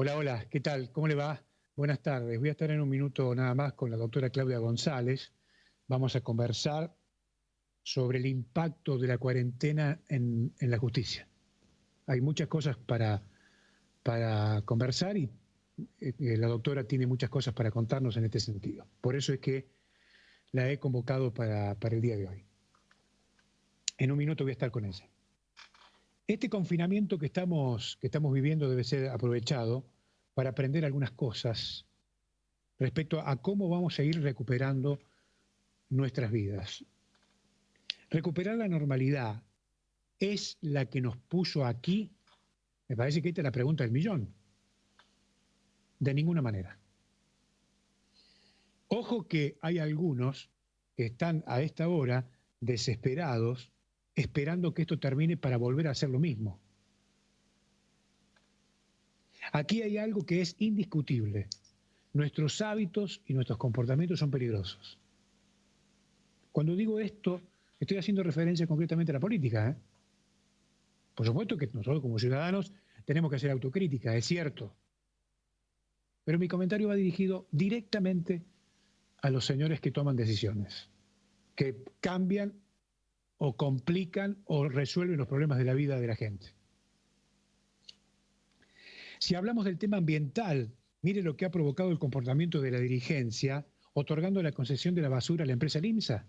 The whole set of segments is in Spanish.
Hola, hola, ¿qué tal? ¿Cómo le va? Buenas tardes. Voy a estar en un minuto nada más con la doctora Claudia González. Vamos a conversar sobre el impacto de la cuarentena en la justicia. Hay muchas cosas para conversar y la doctora tiene muchas cosas para contarnos en este sentido. Por eso es que la he convocado para el día de hoy. En un minuto voy a estar con ella. Este confinamiento que estamos viviendo debe ser aprovechado para aprender algunas cosas respecto a cómo vamos a ir recuperando nuestras vidas. Recuperar la normalidad es la que nos puso aquí. Me parece que esta es la pregunta del millón. De ninguna manera. Ojo que hay algunos que están a esta hora desesperados, esperando que esto termine para volver a hacer lo mismo. Aquí hay algo que es indiscutible. Nuestros hábitos y nuestros comportamientos son peligrosos. Cuando digo esto, estoy haciendo referencia concretamente a la política, ¿eh? Por supuesto que nosotros como ciudadanos tenemos que hacer autocrítica, es cierto. Pero mi comentario va dirigido directamente a los señores que toman decisiones, que cambian o complican o resuelven los problemas de la vida de la gente. Si hablamos del tema ambiental, mire lo que ha provocado el comportamiento de la dirigencia otorgando la concesión de la basura a la empresa Limsa.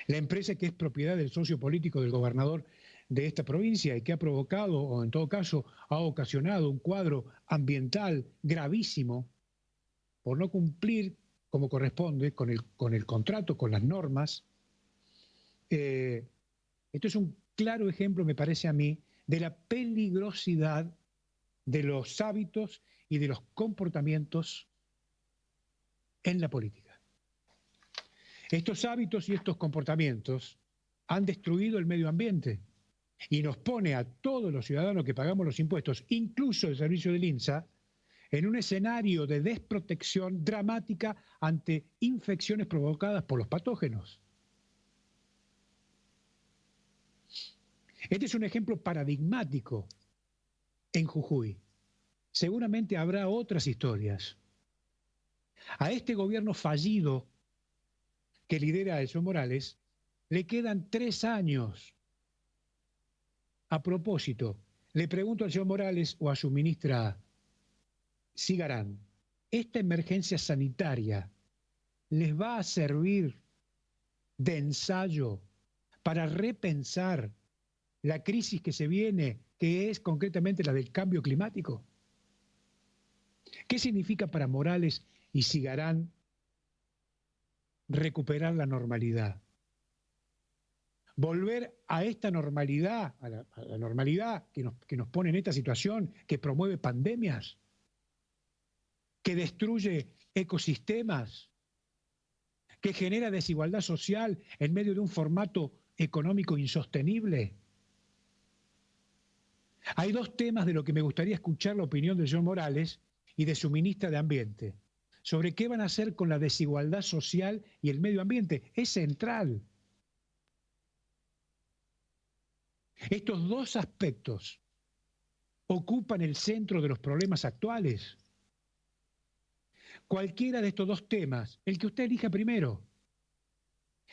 La empresa que es propiedad del socio político del gobernador de esta provincia y que ha provocado, o en todo caso, ha ocasionado un cuadro ambiental gravísimo por no cumplir como corresponde con el contrato, con las normas. Esto es un claro ejemplo, me parece a mí, de la peligrosidad de los hábitos y de los comportamientos en la política. Estos hábitos y estos comportamientos han destruido el medio ambiente y nos pone a todos los ciudadanos que pagamos los impuestos, incluso el servicio del INSA, en un escenario de desprotección dramática ante infecciones provocadas por los patógenos. Este es un ejemplo paradigmático en Jujuy. Seguramente habrá otras historias. A este gobierno fallido que lidera Evo Morales le quedan 3 años. A propósito, le pregunto al señor Morales o a su ministra Sigarán, ¿esta emergencia sanitaria les va a servir de ensayo para repensar la crisis que se viene, que es concretamente la del cambio climático? ¿Qué significa para Morales y Sigarán recuperar la normalidad? Volver a esta normalidad, a la normalidad que nos pone en esta situación, que promueve pandemias, que destruye ecosistemas, que genera desigualdad social en medio de un formato económico insostenible. Hay 2 temas de lo que me gustaría escuchar la opinión del señor Morales y de su ministra de Ambiente, sobre qué van a hacer con la desigualdad social y el medio ambiente. Es central. Estos 2 aspectos ocupan el centro de los problemas actuales. Cualquiera de estos 2 temas, el que usted elija primero,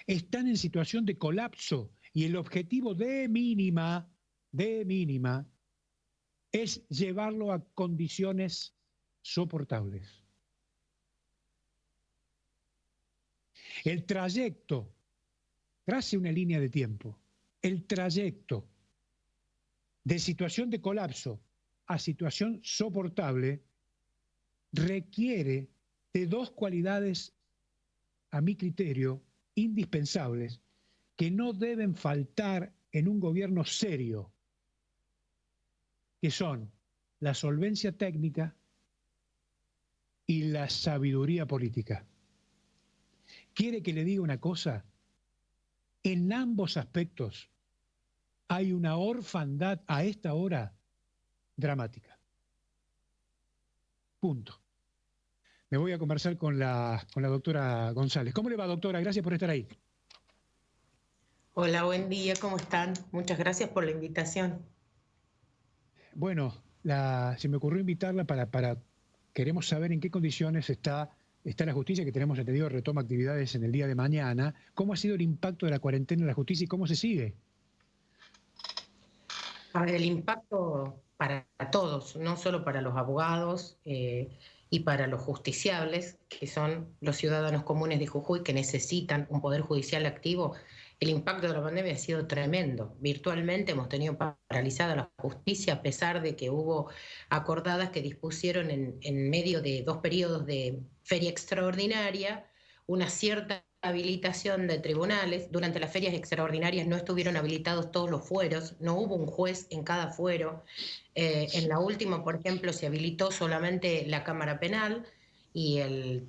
están en situación de colapso y el objetivo de mínima, es llevarlo a condiciones soportables. El trayecto, trace una línea de tiempo, el trayecto de situación de colapso a situación soportable requiere de 2 cualidades, a mi criterio, indispensables, que no deben faltar en un gobierno serio, que son la solvencia técnica y la sabiduría política. ¿Quiere que le diga una cosa? En ambos aspectos hay una orfandad a esta hora dramática. Punto. Me voy a conversar con la doctora González. ¿Cómo le va, doctora? Gracias por estar ahí. Hola, buen día, ¿cómo están? Muchas gracias por la invitación. Bueno, se me ocurrió invitarla queremos saber en qué condiciones está la justicia, que tenemos entendido retoma actividades en el día de mañana. ¿Cómo ha sido el impacto de la cuarentena en la justicia y cómo se sigue? A ver, el impacto para todos, no solo para los abogados y para los justiciables, que son los ciudadanos comunes de Jujuy que necesitan un poder judicial activo. El impacto de la pandemia ha sido tremendo. Virtualmente hemos tenido paralizada la justicia, a pesar de que hubo acordadas que dispusieron en medio de 2 periodos de feria extraordinaria una cierta habilitación de tribunales. Durante las ferias extraordinarias no estuvieron habilitados todos los fueros, no hubo un juez en cada fuero. En la última, por ejemplo, se habilitó solamente la Cámara Penal y el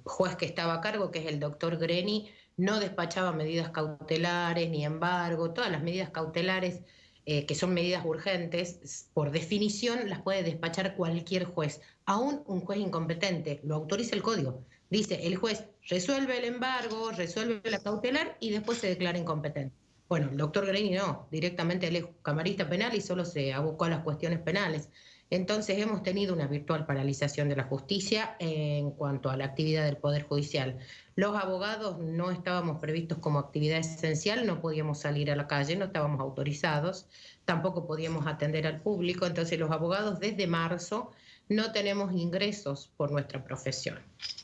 juez que estaba a cargo, que es el doctor Greni, no despachaba medidas cautelares ni embargo. Todas las medidas cautelares, que son medidas urgentes, por definición las puede despachar cualquier juez, aún un juez incompetente, lo autoriza el código. Dice, el juez resuelve el embargo, resuelve la cautelar y después se declara incompetente. Bueno, el doctor Greni no, directamente él es camarista penal y solo se abocó a las cuestiones penales. Entonces hemos tenido una virtual paralización de la justicia en cuanto a la actividad del Poder Judicial. Los abogados no estábamos previstos como actividad esencial, no podíamos salir a la calle, no estábamos autorizados, tampoco podíamos atender al público, entonces los abogados desde marzo no tenemos ingresos por nuestra profesión.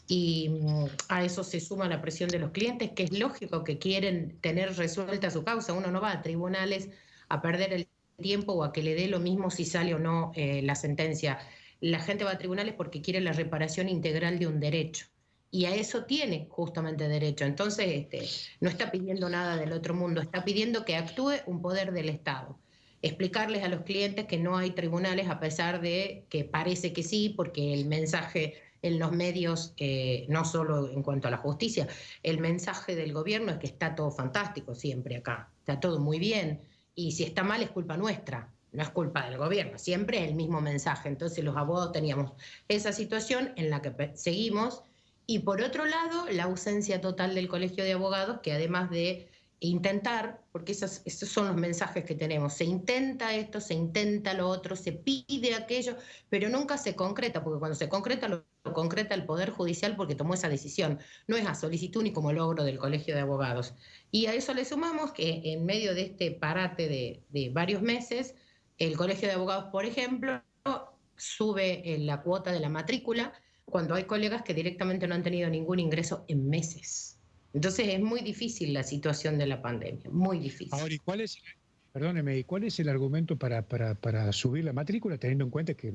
Y a eso se suma la presión de los clientes, que es lógico que quieren tener resuelta su causa. Uno no va a tribunales a perder el tiempo o a que le dé lo mismo si sale o no la sentencia. La gente va a tribunales porque quiere la reparación integral de un derecho. Y a eso tiene justamente derecho. Entonces, no está pidiendo nada del otro mundo, está pidiendo que actúe un poder del Estado. Explicarles a los clientes que no hay tribunales, a pesar de que parece que sí, porque el mensaje en los medios, no solo en cuanto a la justicia, el mensaje del gobierno es que está todo fantástico siempre acá, está todo muy bien, y si está mal es culpa nuestra, no es culpa del gobierno, siempre es el mismo mensaje. Entonces los abogados teníamos esa situación en la que seguimos, y por otro lado, la ausencia total del Colegio de Abogados, que además de intentar, porque esos son los mensajes que tenemos, se intenta esto, se intenta lo otro, se pide aquello, pero nunca se concreta, porque cuando se concreta lo concreta el Poder Judicial porque tomó esa decisión, no es a solicitud ni como logro del Colegio de Abogados. Y a eso le sumamos que en medio de este parate de varios meses, el Colegio de Abogados, por ejemplo, sube la cuota de la matrícula cuando hay colegas que directamente no han tenido ningún ingreso en meses. Entonces es muy difícil la situación de la pandemia, muy difícil. Ahora, perdóneme, ¿y cuál es el argumento para subir la matrícula, teniendo en cuenta que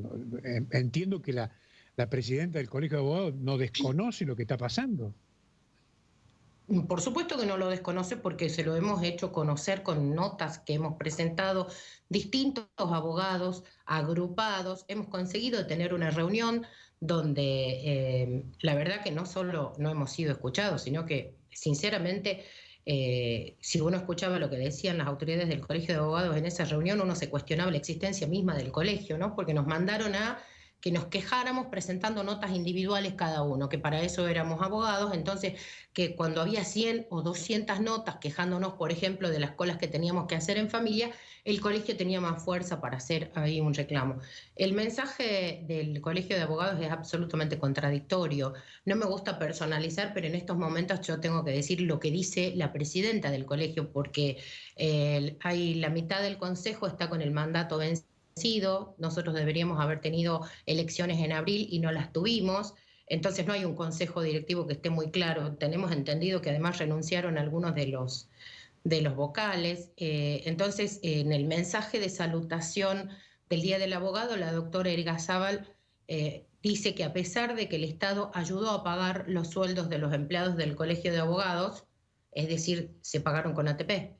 entiendo que la presidenta del Colegio de Abogados no desconoce lo que está pasando? Por supuesto que no lo desconoce, porque se lo hemos hecho conocer con notas que hemos presentado distintos abogados agrupados. Hemos conseguido tener una reunión donde la verdad que no solo no hemos sido escuchados, sino que sinceramente, si uno escuchaba lo que decían las autoridades del Colegio de Abogados en esa reunión, uno se cuestionaba la existencia misma del colegio, ¿no? Porque nos mandaron a que nos quejáramos presentando notas individuales cada uno, que para eso éramos abogados. Entonces, que cuando había 100 o 200 notas quejándonos, por ejemplo, de las colas que teníamos que hacer en familia, el colegio tenía más fuerza para hacer ahí un reclamo. El mensaje del Colegio de Abogados es absolutamente contradictorio. No me gusta personalizar, pero en estos momentos yo tengo que decir lo que dice la presidenta del colegio, porque hay la mitad del consejo está con el mandato vencido. Nosotros deberíamos haber tenido elecciones en abril y no las tuvimos. Entonces no hay un consejo directivo que esté muy claro. Tenemos entendido que además renunciaron algunos de los vocales. Entonces, en el mensaje de salutación del Día del Abogado, la doctora Ergazábal dice que a pesar de que el Estado ayudó a pagar los sueldos de los empleados del Colegio de Abogados, es decir, se pagaron con ATP,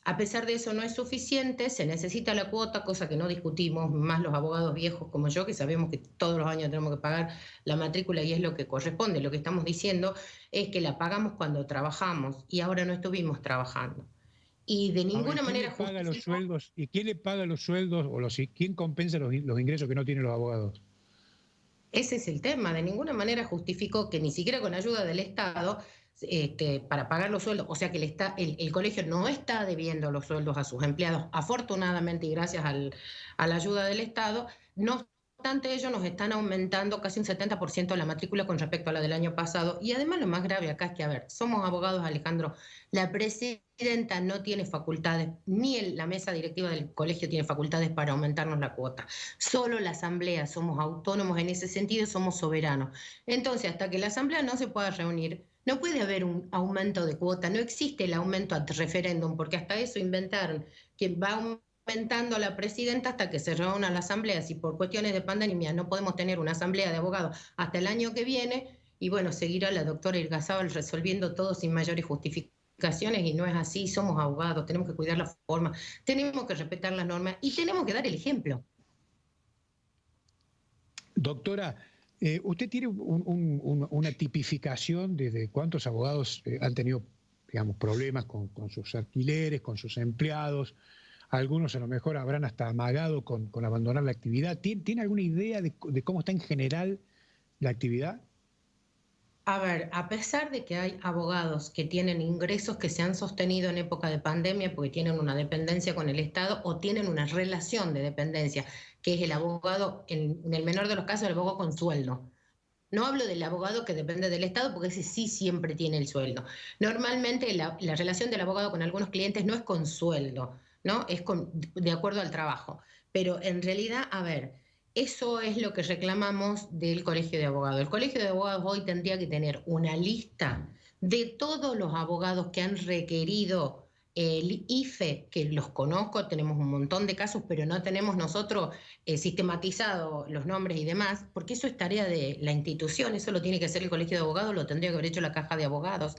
a pesar de eso no es suficiente, se necesita la cuota, cosa que no discutimos, más los abogados viejos como yo, que sabemos que todos los años tenemos que pagar la matrícula y es lo que corresponde. Lo que estamos diciendo es que la pagamos cuando trabajamos y ahora no estuvimos trabajando. Y de ninguna manera paga los sueldos? ¿Y quién le paga los sueldos o quién compensa los ingresos que no tienen los abogados? Ese es el tema. De ninguna manera justificó que ni siquiera con ayuda del Estado para pagar los sueldos, o sea que el colegio no está debiendo los sueldos a sus empleados, afortunadamente y gracias a la ayuda del Estado. No obstante ello, nos están aumentando casi un 70% la matrícula con respecto a la del año pasado. Y además lo más grave acá es que, a ver, somos abogados, Alejandro, la presidenta no tiene facultades, ni la mesa directiva del colegio tiene facultades para aumentarnos la cuota. Solo la asamblea, somos autónomos en ese sentido, somos soberanos. Entonces, hasta que la asamblea no se pueda reunir, no puede haber un aumento de cuota, no existe el aumento ad referéndum, porque hasta eso inventaron, que va aumentando la presidenta hasta que se reúna la asamblea. Si por cuestiones de pandemia no podemos tener una asamblea de abogados hasta el año que viene, y bueno, seguirá la doctora Irgazábal resolviendo todo sin mayores justificaciones, y no es así. Somos abogados, tenemos que cuidar la forma, tenemos que respetar las normas y tenemos que dar el ejemplo. Doctora, ¿usted tiene una tipificación de cuántos abogados han tenido, digamos, problemas con sus alquileres, con sus empleados? Algunos a lo mejor habrán hasta amagado con abandonar la actividad. ¿Tiene alguna idea de cómo está en general la actividad? A ver, a pesar de que hay abogados que tienen ingresos que se han sostenido en época de pandemia porque tienen una dependencia con el Estado o tienen una relación de dependencia, que es el abogado, en el menor de los casos, el abogado con sueldo. No hablo del abogado que depende del Estado, porque ese sí siempre tiene el sueldo. Normalmente la relación del abogado con algunos clientes no es con sueldo, ¿no? Es de acuerdo al trabajo. Pero en realidad, a ver, eso es lo que reclamamos del Colegio de Abogados. El Colegio de Abogados hoy tendría que tener una lista de todos los abogados que han requerido el IFE, que los conozco, tenemos un montón de casos, pero no tenemos nosotros sistematizado los nombres y demás, porque eso es tarea de la institución, eso lo tiene que hacer el Colegio de Abogados, lo tendría que haber hecho la Caja de Abogados.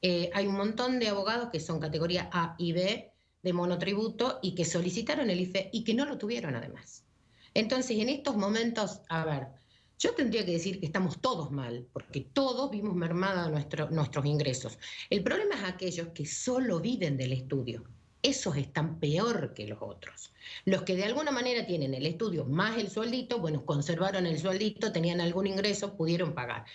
Hay un montón de abogados que son categoría A y B de monotributo y que solicitaron el IFE y que no lo tuvieron además. Entonces, en estos momentos, a ver, yo tendría que decir que estamos todos mal, porque todos vimos mermada nuestros ingresos. El problema es aquellos que solo viven del estudio. Esos están peor que los otros. Los que de alguna manera tienen el estudio más el sueldito, bueno, conservaron el sueldito, tenían algún ingreso, pudieron pagar.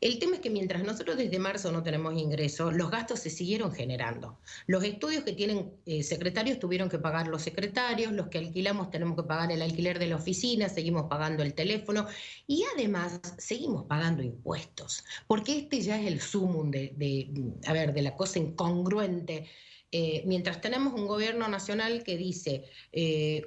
El tema es que mientras nosotros desde marzo no tenemos ingresos, los gastos se siguieron generando. Los estudios que tienen secretarios tuvieron que pagar los secretarios, los que alquilamos tenemos que pagar el alquiler de la oficina, seguimos pagando el teléfono y además seguimos pagando impuestos, porque este ya es el sumum de la cosa incongruente. Mientras tenemos un gobierno nacional que dice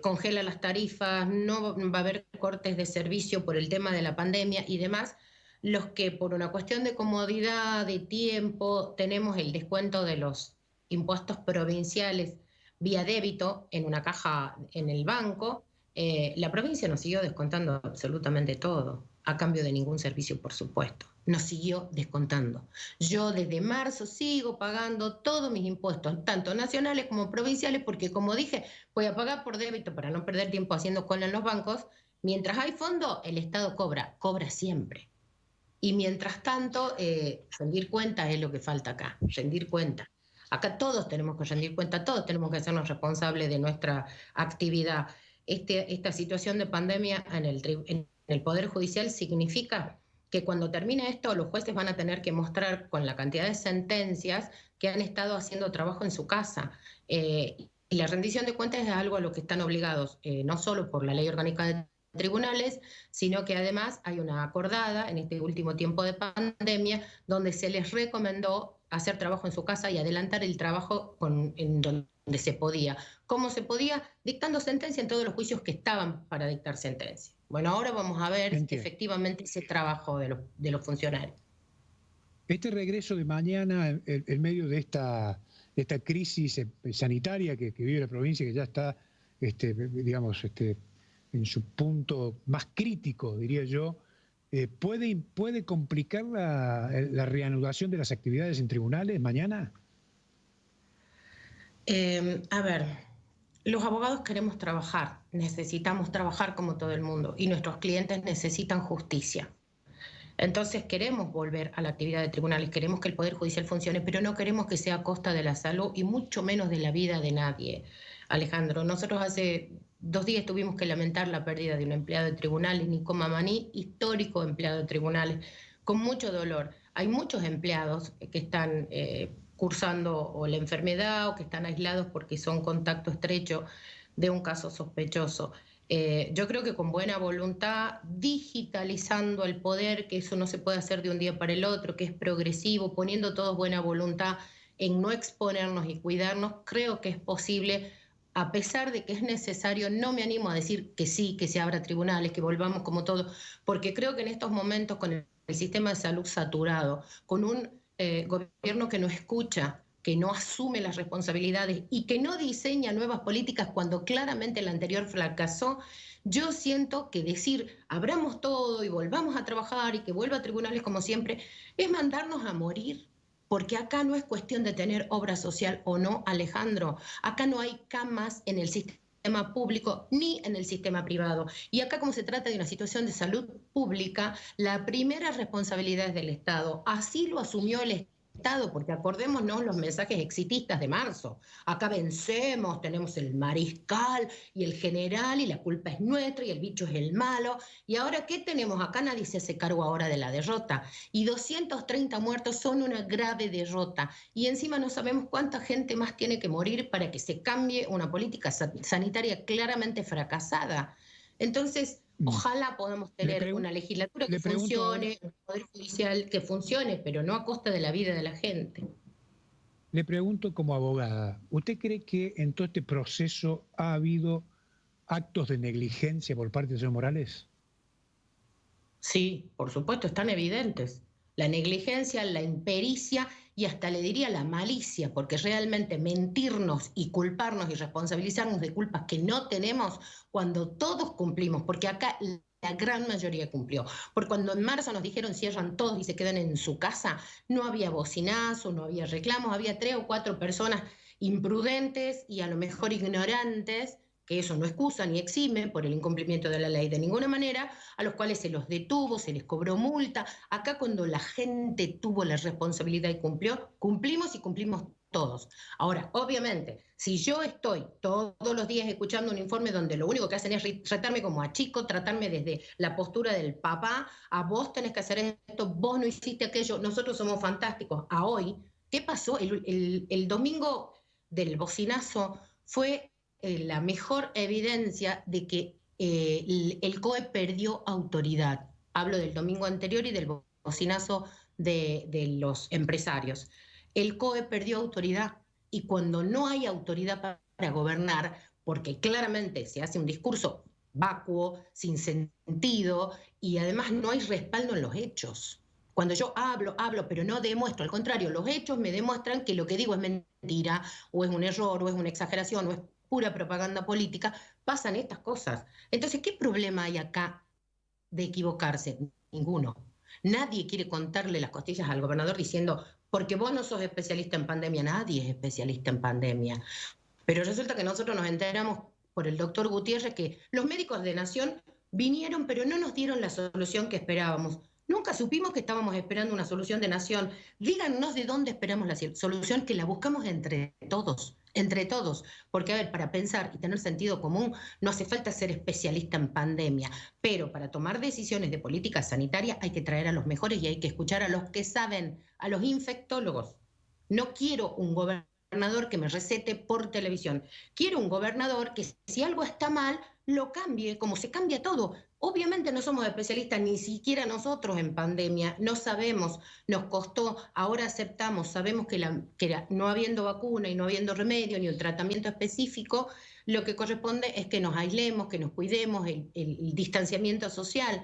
congela las tarifas, no va a haber cortes de servicio por el tema de la pandemia y demás, los que por una cuestión de comodidad, de tiempo, tenemos el descuento de los impuestos provinciales vía débito en una caja en el banco, la provincia nos siguió descontando absolutamente todo, a cambio de ningún servicio, por supuesto. Nos siguió descontando. Yo desde marzo sigo pagando todos mis impuestos, tanto nacionales como provinciales, porque como dije, voy a pagar por débito para no perder tiempo haciendo cola en los bancos. Mientras hay fondo, el Estado cobra siempre. Y mientras tanto, rendir cuentas es lo que falta acá, rendir cuentas. Acá todos tenemos que rendir cuentas, todos tenemos que hacernos responsables de nuestra actividad. Esta situación de pandemia en el Poder Judicial significa que cuando termine esto, los jueces van a tener que mostrar con la cantidad de sentencias que han estado haciendo trabajo en su casa. Y la rendición de cuentas es algo a lo que están obligados, no solo por la Ley Orgánica de Tribunales, sino que además hay una acordada en este último tiempo de pandemia donde se les recomendó hacer trabajo en su casa y adelantar el trabajo en donde se podía. ¿Cómo se podía? Dictando sentencia en todos los juicios que estaban para dictar sentencia. Bueno, ahora vamos a ver efectivamente ese trabajo de los funcionarios. Este regreso de mañana en medio de esta crisis sanitaria que vive la provincia, que ya está, digamos, en su punto más crítico, diría yo, ¿puede complicar la reanudación de las actividades en tribunales mañana? A ver, los abogados queremos trabajar, necesitamos trabajar como todo el mundo y nuestros clientes necesitan justicia. Entonces queremos volver a la actividad de tribunales, queremos que el Poder Judicial funcione, pero no queremos que sea a costa de la salud y mucho menos de la vida de nadie. Alejandro, nosotros hace 2 días tuvimos que lamentar la pérdida de un empleado de tribunales, Nico Mamaní, histórico empleado de tribunales, con mucho dolor. hay muchos empleados que están cursando o la enfermedad o que están aislados porque son contacto estrecho de un caso sospechoso. Yo creo que con buena voluntad, digitalizando el poder, que eso no se puede hacer de un día para el otro, que es progresivo, poniendo todos buena voluntad en no exponernos y cuidarnos, creo que es posible, a pesar de que es necesario. No me animo a decir que sí, que se abra tribunales, que volvamos como todo, porque creo que en estos momentos con el sistema de salud saturado, con un gobierno que no escucha, que no asume las responsabilidades y que no diseña nuevas políticas cuando claramente el anterior fracasó, yo siento que decir abramos todo y volvamos a trabajar y que vuelva a tribunales como siempre es mandarnos a morir. Porque acá no es cuestión de tener obra social o no, Alejandro. Acá no hay camas en el sistema público ni en el sistema privado. Y acá, como se trata de una situación de salud pública, la primera responsabilidad es del Estado. Así lo asumió el Estado, porque acordémonos los mensajes exitistas de marzo. Acá vencemos, tenemos el mariscal y el general y la culpa es nuestra y el bicho es el malo. Y ahora, ¿qué tenemos? Acá nadie se hace cargo ahora de la derrota. Y 230 muertos son una grave derrota. Y encima no sabemos cuánta gente más tiene que morir para que se cambie una política sanitaria claramente fracasada. Entonces, ojalá podamos tener una legislatura que le pregunto ahora, funcione, un poder judicial que funcione, pero no a costa de la vida de la gente. le pregunto como abogada, ¿usted cree que en todo este proceso ha habido actos de negligencia por parte del señor Morales? Sí, por supuesto, están evidentes. La negligencia, la impericia y hasta le diría la malicia, porque realmente mentirnos y culparnos y responsabilizarnos de culpas que no tenemos cuando todos cumplimos, porque acá la gran mayoría cumplió. Porque cuando en marzo nos dijeron cierran todos y se quedan en su casa, no había bocinazo, no había reclamos, había 3 o 4 personas imprudentes y a lo mejor ignorantes, que eso no excusa ni exime por el incumplimiento de la ley de ninguna manera, a los cuales se los detuvo, se les cobró multa. Acá cuando la gente tuvo la responsabilidad y cumplió, cumplimos y cumplimos todos. Ahora, obviamente, si yo estoy todos los días escuchando un informe donde lo único que hacen es tratarme como a chico, tratarme desde la postura del papá, a vos tenés que hacer esto, vos no hiciste aquello, nosotros somos fantásticos, a hoy, ¿qué pasó? El domingo del bocinazo fue la mejor evidencia de que el COE perdió autoridad. Hablo del domingo anterior y del bocinazo de los empresarios. El COE perdió autoridad y cuando no hay autoridad para gobernar, porque claramente se hace un discurso vacuo, sin sentido y además no hay respaldo en los hechos. Cuando yo hablo, pero no demuestro, al contrario, los hechos me demuestran que lo que digo es mentira, o es un error, o es una exageración, o es pura propaganda política, pasan estas cosas. Entonces, ¿qué problema hay acá de equivocarse? Ninguno. Nadie quiere contarle las costillas al gobernador diciendo, porque vos no sos especialista en pandemia, nadie es especialista en pandemia. Pero resulta que nosotros nos enteramos por el doctor Gutiérrez que los médicos de Nación vinieron, pero no nos dieron la solución que esperábamos. Nunca supimos que estábamos esperando una solución de Nación. Díganos de dónde esperamos la solución, que la buscamos entre todos. Porque, a ver, para pensar y tener sentido común, no hace falta ser especialista en pandemia, pero para tomar decisiones de política sanitaria hay que traer a los mejores y hay que escuchar a los que saben, a los infectólogos. No quiero un gobernador que me recete por televisión. Quiero un gobernador que si algo está mal, lo cambie, como se cambia todo. Obviamente no somos especialistas, ni siquiera nosotros en pandemia, no sabemos, nos costó, ahora aceptamos, sabemos que no habiendo vacuna y no habiendo remedio ni un tratamiento específico, lo que corresponde es que nos aislemos, que nos cuidemos, el distanciamiento social,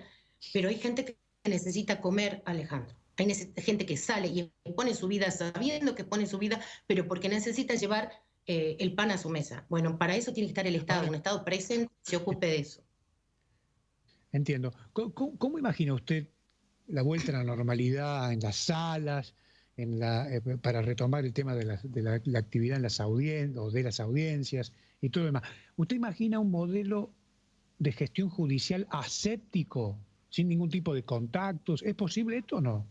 pero hay gente que necesita comer, Alejandro. Hay gente que sale y pone su vida sabiendo que pone su vida, pero porque necesita llevar el pan a su mesa. Bueno, para eso tiene que estar el Estado, un Estado presente que se ocupe de eso. Entiendo. ¿Cómo imagina usted la vuelta a la normalidad en las salas, para retomar el tema la actividad en las audiencias o de las audiencias y todo lo demás? ¿Usted imagina un modelo de gestión judicial aséptico, sin ningún tipo de contactos? ¿Es posible esto o no?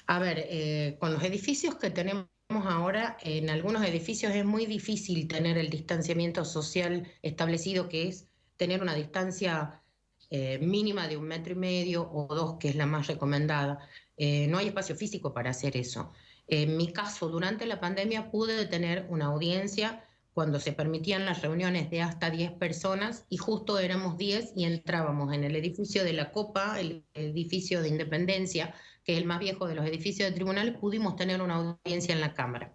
A ver, con los edificios que tenemos ahora, en algunos edificios es muy difícil tener el distanciamiento social establecido, que es tener una distancia mínima de 1,5 metros o 2, que es la más recomendada. No hay espacio físico para hacer eso. En mi caso, durante la pandemia pude tener una audiencia cuando se permitían las reuniones de hasta 10 personas y justo éramos 10 y entrábamos en el edificio de la Copa, el edificio de Independencia, que es el más viejo de los edificios de tribunales, pudimos tener una audiencia en la Cámara.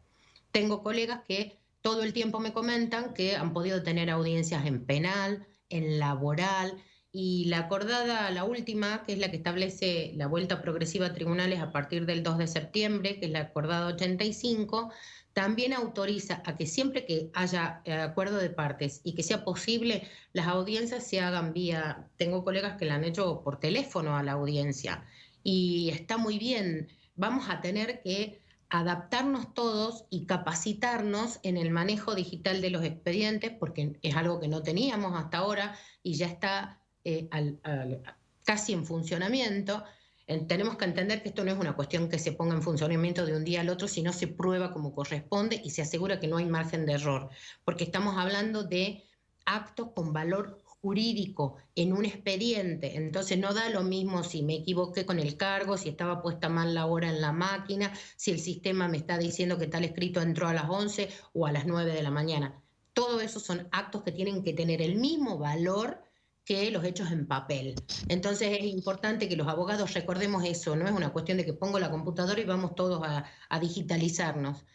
Tengo colegas que todo el tiempo me comentan que han podido tener audiencias en penal, en laboral, y la acordada, la última, que es la que establece la vuelta progresiva a tribunales a partir del 2 de septiembre, que es la acordada 85, también autoriza a que siempre que haya acuerdo de partes y que sea posible, las audiencias se hagan vía, tengo colegas que la han hecho por teléfono a la audiencia, y está muy bien. Vamos a tener que adaptarnos todos y capacitarnos en el manejo digital de los expedientes, porque es algo que no teníamos hasta ahora y ya está casi en funcionamiento. Tenemos que entender que esto no es una cuestión que se ponga en funcionamiento de un día al otro, sino se prueba como corresponde y se asegura que no hay margen de error, porque estamos hablando de actos con valor jurídico en un expediente. Entonces no da lo mismo si me equivoqué con el cargo, si estaba puesta mal la hora en la máquina, si el sistema me está diciendo que tal escrito entró a las 11 o a las 9 de la mañana. Todo eso son actos que tienen que tener el mismo valor que los hechos en papel. Entonces es importante que los abogados recordemos eso, no es una cuestión de que pongo la computadora y vamos todos a digitalizarnos.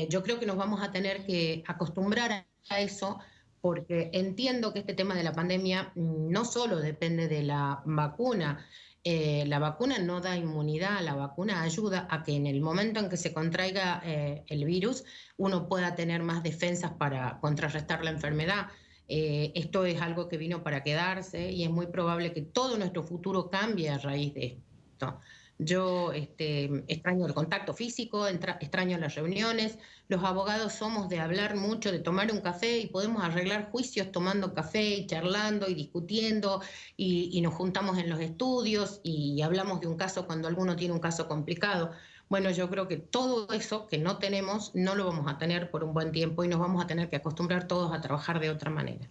Yo creo que nos vamos a tener que acostumbrar a eso, porque entiendo que este tema de la pandemia no solo depende de la vacuna. La vacuna no da inmunidad, la vacuna ayuda a que en el momento en que se contraiga el virus uno pueda tener más defensas para contrarrestar la enfermedad. Esto es algo que vino para quedarse y es muy probable que todo nuestro futuro cambie a raíz de esto. Yo extraño el contacto físico, extraño las reuniones. Los abogados somos de hablar mucho, de tomar un café y podemos arreglar juicios tomando café y charlando y discutiendo y nos juntamos en los estudios y hablamos de un caso cuando alguno tiene un caso complicado. Bueno, yo creo que todo eso que no tenemos, no lo vamos a tener por un buen tiempo y nos vamos a tener que acostumbrar todos a trabajar de otra manera.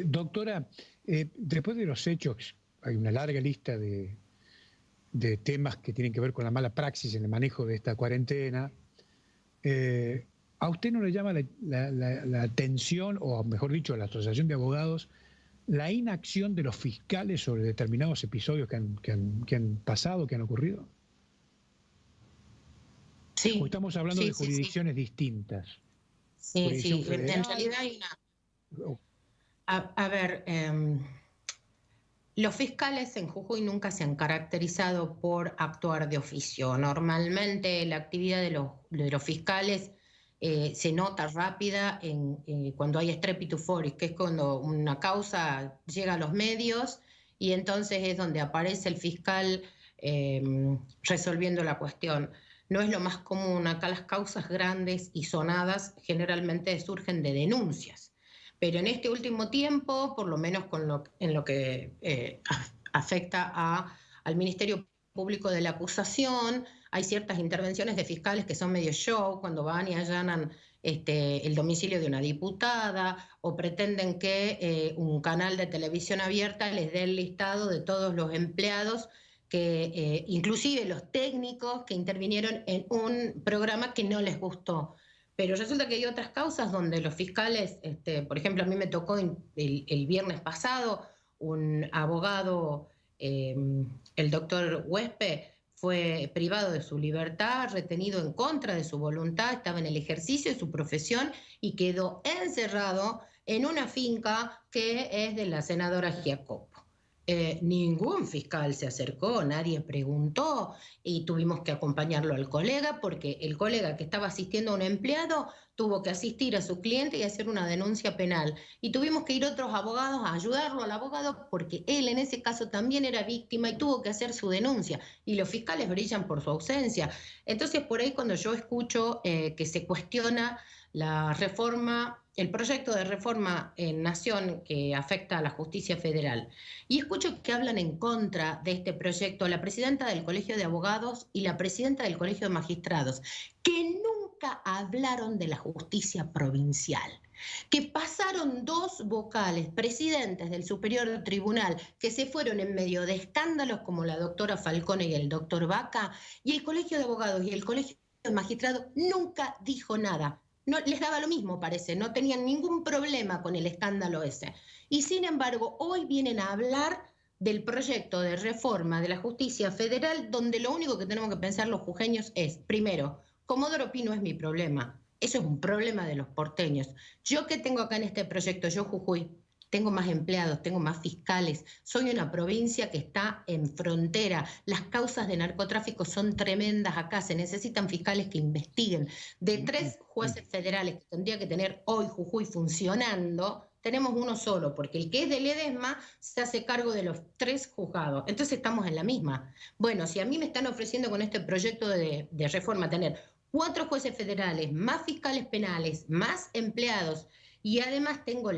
Doctora, después de los hechos, hay una larga lista de temas que tienen que ver con la mala praxis en el manejo de esta cuarentena. ¿A usted no le llama la atención, o mejor dicho, a la Asociación de Abogados, la inacción de los fiscales sobre determinados episodios que han pasado, que han ocurrido? Sí, o estamos hablando sí, de sí, jurisdicciones distintas. sí, sí. En realidad hay una... A ver, los fiscales en Jujuy nunca se han caracterizado por actuar de oficio. Normalmente la actividad de los fiscales se nota rápida cuando hay strepitus foris, que es cuando una causa llega a los medios y entonces es donde aparece el fiscal resolviendo la cuestión. No es lo más común. Acá las causas grandes y sonadas generalmente surgen de denuncias. Pero en este último tiempo, por lo menos en lo que afecta al Ministerio Público de la Acusación, hay ciertas intervenciones de fiscales que son medio show, cuando van y allanan el domicilio de una diputada o pretenden que un canal de televisión abierta les dé el listado de todos los empleados inclusive los técnicos que intervinieron en un programa que no les gustó. Pero resulta que hay otras causas donde los fiscales, por ejemplo, a mí me tocó el viernes pasado, un abogado, el doctor Huespe, fue privado de su libertad, retenido en contra de su voluntad, estaba en el ejercicio de su profesión y quedó encerrado en una finca que es de la senadora Giacoppo. Ningún fiscal se acercó, nadie preguntó y tuvimos que acompañarlo al colega porque el colega que estaba asistiendo a un empleado tuvo que asistir a su cliente y hacer una denuncia penal. Y tuvimos que ir otros abogados a ayudarlo al abogado porque él en ese caso también era víctima y tuvo que hacer su denuncia. Y los fiscales brillan por su ausencia. Entonces por ahí cuando yo escucho que se cuestiona la reforma, el proyecto de reforma en Nación que afecta a la justicia federal. Y escucho que hablan en contra de este proyecto la presidenta del Colegio de Abogados y la presidenta del Colegio de Magistrados, que nunca hablaron de la justicia provincial. que pasaron 2 vocales, presidentes del Superior Tribunal, que se fueron en medio de escándalos como la doctora Falcone y el doctor Vaca, y el Colegio de Abogados y el Colegio de Magistrados nunca dijo nada. No, les daba lo mismo, parece, no tenían ningún problema con el escándalo ese. Y sin embargo, hoy vienen a hablar del proyecto de reforma de la justicia federal, donde lo único que tenemos que pensar los jujeños es, primero, Comodoro Pi no es mi problema, eso es un problema de los porteños. Yo que tengo acá en este proyecto, yo Jujuy, tengo más empleados, tengo más fiscales, soy una provincia que está en frontera, las causas de narcotráfico son tremendas acá, se necesitan fiscales que investiguen. De 3 jueces federales que tendría que tener hoy Jujuy funcionando, tenemos uno solo, porque el que es del Ledesma se hace cargo de los 3 juzgados. Entonces estamos en la misma. Bueno, si a mí me están ofreciendo con este proyecto de reforma tener 4 jueces federales, más fiscales penales, más empleados, y además tengo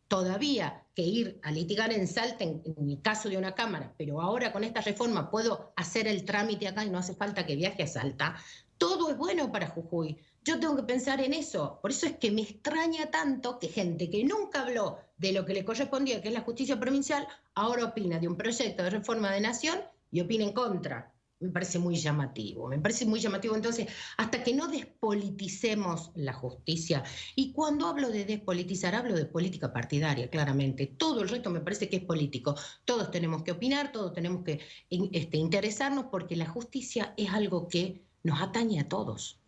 todavía que ir a litigar en Salta en el caso de una cámara, pero ahora con esta reforma puedo hacer el trámite acá y no hace falta que viaje a Salta. Todo es bueno para Jujuy. Yo tengo que pensar en eso. Por eso es que me extraña tanto que gente que nunca habló de lo que le correspondía, que es la justicia provincial, ahora opina de un proyecto de reforma de nación y opina en contra. Me parece muy llamativo, entonces, hasta que no despoliticemos la justicia, y cuando hablo de despolitizar, hablo de política partidaria, claramente, todo el resto me parece que es político, todos tenemos que opinar, todos tenemos que interesarnos, porque la justicia es algo que nos atañe a todos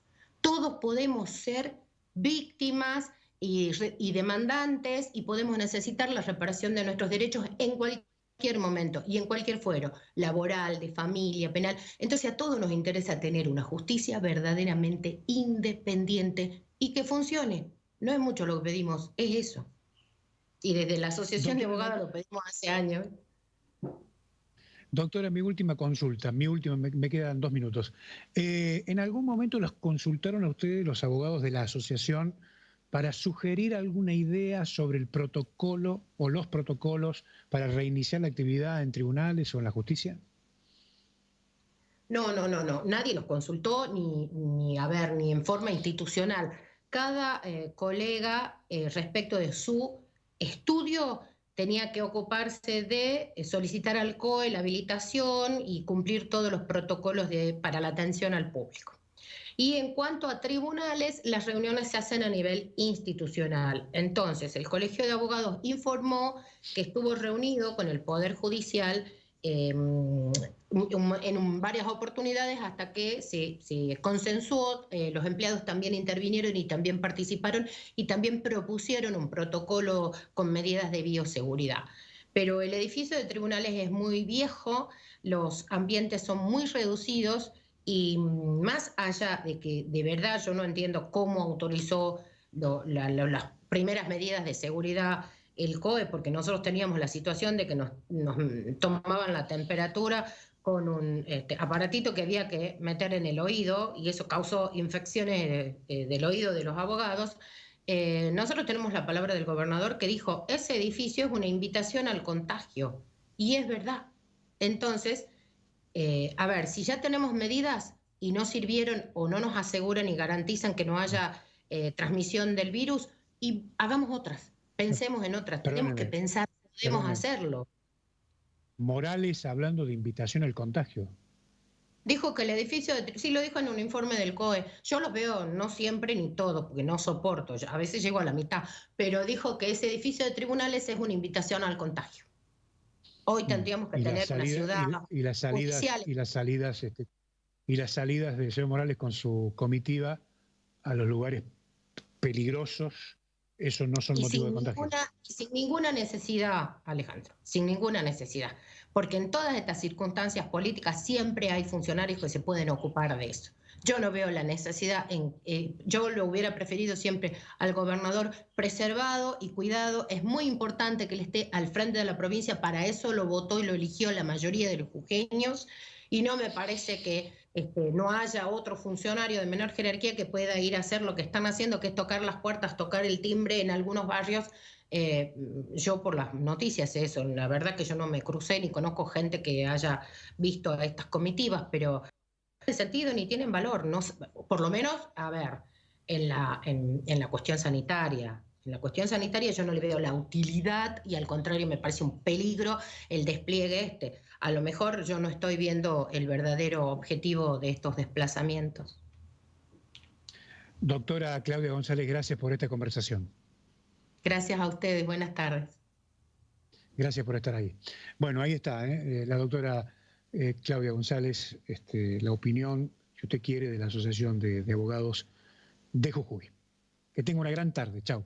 podemos ser víctimas y demandantes, y podemos necesitar la reparación de nuestros derechos en cualquier momento y en cualquier fuero, laboral, de familia, penal. Entonces a todos nos interesa tener una justicia verdaderamente independiente y que funcione. No es mucho lo que pedimos, es eso. Y desde la Asociación de Abogados lo pedimos hace años. Doctora, mi última consulta, me quedan 2 minutos. ¿En algún momento los consultaron a ustedes, los abogados de la asociación, para sugerir alguna idea sobre el protocolo o los protocolos para reiniciar la actividad en tribunales o en la justicia? No. Nadie nos consultó ni en forma institucional. Cada colega, respecto de su estudio, tenía que ocuparse de solicitar al COE la habilitación y cumplir todos los protocolos para la atención al público. Y en cuanto a tribunales, las reuniones se hacen a nivel institucional. Entonces, el Colegio de Abogados informó que estuvo reunido con el Poder Judicial en varias oportunidades hasta que se consensuó, los empleados también intervinieron y también participaron y también propusieron un protocolo con medidas de bioseguridad. Pero el edificio de tribunales es muy viejo, los ambientes son muy reducidos, y más allá de que de verdad yo no entiendo cómo autorizó las primeras medidas de seguridad el COE, porque nosotros teníamos la situación de que nos tomaban la temperatura con un aparatito que había que meter en el oído, y eso causó infecciones del oído de los abogados. Nosotros tenemos la palabra del gobernador que dijo, ese edificio es una invitación al contagio, y es verdad. Entonces, a ver, si ya tenemos medidas y no sirvieron o no nos aseguran y garantizan que no haya transmisión del virus, y hagamos otras, pensemos en otras, tenemos que pensar, podemos hacerlo. Morales hablando de invitación al contagio. Dijo que el edificio, sí lo dijo en un informe del COE, yo los veo no siempre ni todos, porque no soporto, a veces llego a la mitad, pero dijo que ese edificio de tribunales es una invitación al contagio. Hoy tendríamos que tener una ciudad judicial. Y las salidas del señor Morales con su comitiva a los lugares peligrosos, eso no son motivo de contagio. Sin ninguna necesidad, Alejandro, sin ninguna necesidad, porque en todas estas circunstancias políticas siempre hay funcionarios que se pueden ocupar de eso. Yo no veo la necesidad, yo lo hubiera preferido siempre al gobernador preservado y cuidado. Es muy importante que él esté al frente de la provincia, para eso lo votó y lo eligió la mayoría de los jujeños, y no me parece que no haya otro funcionario de menor jerarquía que pueda ir a hacer lo que están haciendo, que es tocar las puertas, tocar el timbre en algunos barrios. Yo por las noticias eso, la verdad que yo no me crucé ni conozco gente que haya visto a estas comitivas, pero en sentido ni tienen valor, no, por lo menos, a ver, en la cuestión sanitaria, En la cuestión sanitaria yo no le veo la utilidad y al contrario me parece un peligro el despliegue este. A lo mejor yo no estoy viendo el verdadero objetivo de estos desplazamientos. Doctora Claudia González, gracias por esta conversación. Gracias a ustedes, buenas tardes. Gracias por estar ahí. Bueno, ahí está, la doctora Claudia González, la opinión, si usted quiere, de la Asociación de Abogados de Jujuy. Que tenga una gran tarde. Chao.